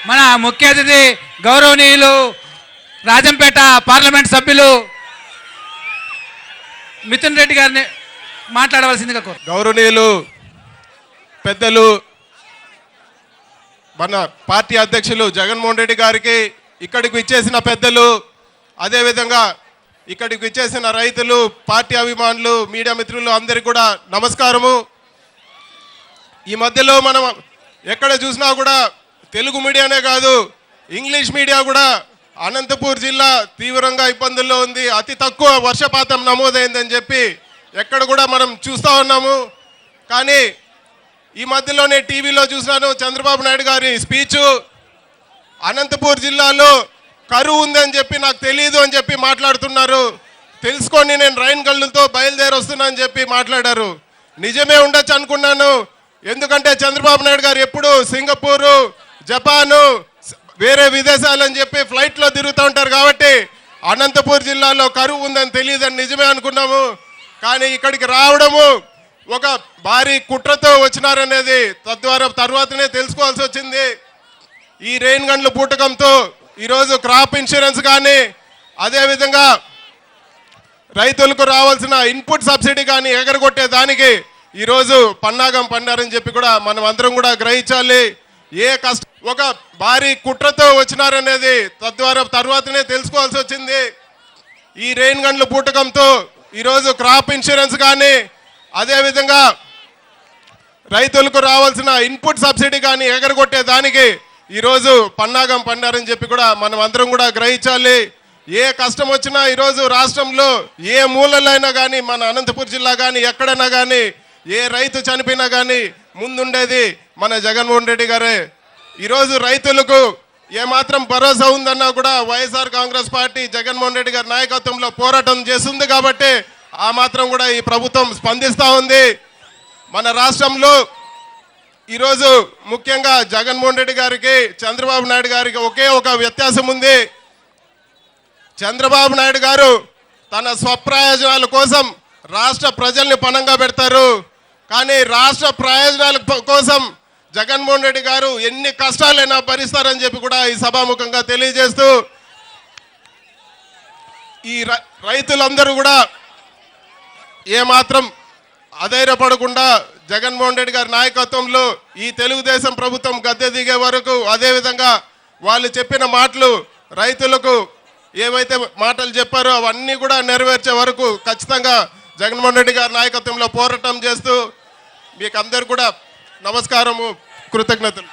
మన ముఖ్య అతిథి గౌరవనీయులు రాజంపేట పార్లమెంట్ సభ్యులు మిథున్ రెడ్డి గారిని మాట్లాడవలసిందిగా కోరు. గౌరవనీయులు పెద్దలు మన పార్టీ అధ్యక్షులు జగన్మోహన్ రెడ్డి గారికి, ఇక్కడికి విచ్చేసిన పెద్దలు, అదేవిధంగా ఇక్కడికి విచ్చేసిన రైతులు, పార్టీ అభిమానులు, మీడియా మిత్రులు అందరికీ కూడా నమస్కారము. ఈ మధ్యలో మనం ఎక్కడ చూసినా కూడా తెలుగు మీడియానే కాదు, ఇంగ్లీష్ మీడియా కూడా అనంతపూర్ జిల్లా తీవ్రంగా ఇబ్బందుల్లో ఉంది, అతి తక్కువ వర్షపాతం నమోదైందని చెప్పి ఎక్కడ కూడా మనం చూస్తూ ఉన్నాము. కానీ ఈ మధ్యలోనే టీవీలో చూసినాను చంద్రబాబు నాయుడు గారి స్పీచ్, అనంతపూర్ జిల్లాలో కరువు ఉందని చెప్పి నాకు తెలియదు అని చెప్పి మాట్లాడుతున్నారు. తెలుసుకొని నేను రైన్ గళ్ళతో బయలుదేరి వస్తున్నా అని చెప్పి మాట్లాడారు. నిజమే ఉండొచ్చు అనుకున్నాను, ఎందుకంటే చంద్రబాబు నాయుడు గారు ఎప్పుడు సింగపూరు, జపాను, వేరే విదేశాలని చెప్పి ఫ్లైట్లో తిరుగుతూ ఉంటారు కాబట్టి అనంతపూర్ జిల్లాలో కరువు ఉందని తెలియదని నిజమే అనుకున్నాము. కానీ ఇక్కడికి రావడము ఒక భారీ కుట్రతో వచ్చినారనేది తద్వారా తర్వాతనే తెలుసుకోవాల్సి వచ్చింది. ఈ రెయిన్ గన్ల పూటకంతో ఈరోజు క్రాప్ ఇన్సూరెన్స్ కానీ, అదేవిధంగా రైతులకు రావాల్సిన ఇన్పుట్ సబ్సిడీ కానీ ఎగరగొట్టే దానికి ఈరోజు పన్నాగం పన్నారని చెప్పి కూడా మనం అందరం కూడా గ్రహించాలి. ఒక భారీ కుట్రతో వచ్చినారనేది తద్వారా తర్వాతనే తెలుసుకోవాల్సి వచ్చింది. ఈ రెయిన్ గన్ల పూటకంతో ఈరోజు క్రాప్ ఇన్సూరెన్స్ కానీ, అదేవిధంగా రైతులకు రావాల్సిన ఇన్పుట్ సబ్సిడీ కానీ ఎగరగొట్టే దానికి ఈరోజు పన్నాగం పన్నారని చెప్పి కూడా మనం అందరం కూడా గ్రహించాలి. ఏ కష్టం వచ్చినా ఈరోజు రాష్ట్రంలో ఏ మూలలైనా కానీ, మన అనంతపూర్ జిల్లా కానీ ఎక్కడైనా కానీ, ఏ రైతు చనిపోయినా కానీ ముందుండేది మన జగన్మోహన్ రెడ్డి గారే. ఈరోజు రైతులకు ఏమాత్రం భరోసా ఉందన్నా కూడా వైఎస్ఆర్ కాంగ్రెస్ పార్టీ జగన్మోహన్ రెడ్డి గారి నాయకత్వంలో పోరాటం చేస్తుంది కాబట్టి ఆ మాత్రం కూడా ఈ ప్రభుత్వం స్పందిస్తూ ఉంది. మన రాష్ట్రంలో ఈరోజు ముఖ్యంగా జగన్మోహన్ రెడ్డి గారికి, చంద్రబాబు నాయుడు గారికి ఒకే ఒక వ్యత్యాసం ఉంది. చంద్రబాబు నాయుడు గారు తన స్వప్రయోజనాల కోసం రాష్ట్ర ప్రజల్ని పణంగా పెడతారు. కానీ రాష్ట్ర ప్రయోజనాల కోసం జగన్మోహన్ రెడ్డి గారు ఎన్ని కష్టాలైనా భరిస్తారని చెప్పి కూడా ఈ సభాముఖంగా తెలియజేస్తూ, ఈ రైతులందరూ కూడా ఏమాత్రం అధైర్యపడకుండా జగన్మోహన్ రెడ్డి గారి నాయకత్వంలో ఈ తెలుగుదేశం ప్రభుత్వం గద్దె దిగే వరకు, అదేవిధంగా వాళ్ళు చెప్పిన మాటలు రైతులకు ఏవైతే మాటలు చెప్పారో అవన్నీ కూడా నెరవేర్చే వరకు ఖచ్చితంగా జగన్మోహన్ రెడ్డి గారి నాయకత్వంలో పోరాటం చేస్తూ మీకు అందరు కూడా నమస్కారము, కృతజ్ఞతలు.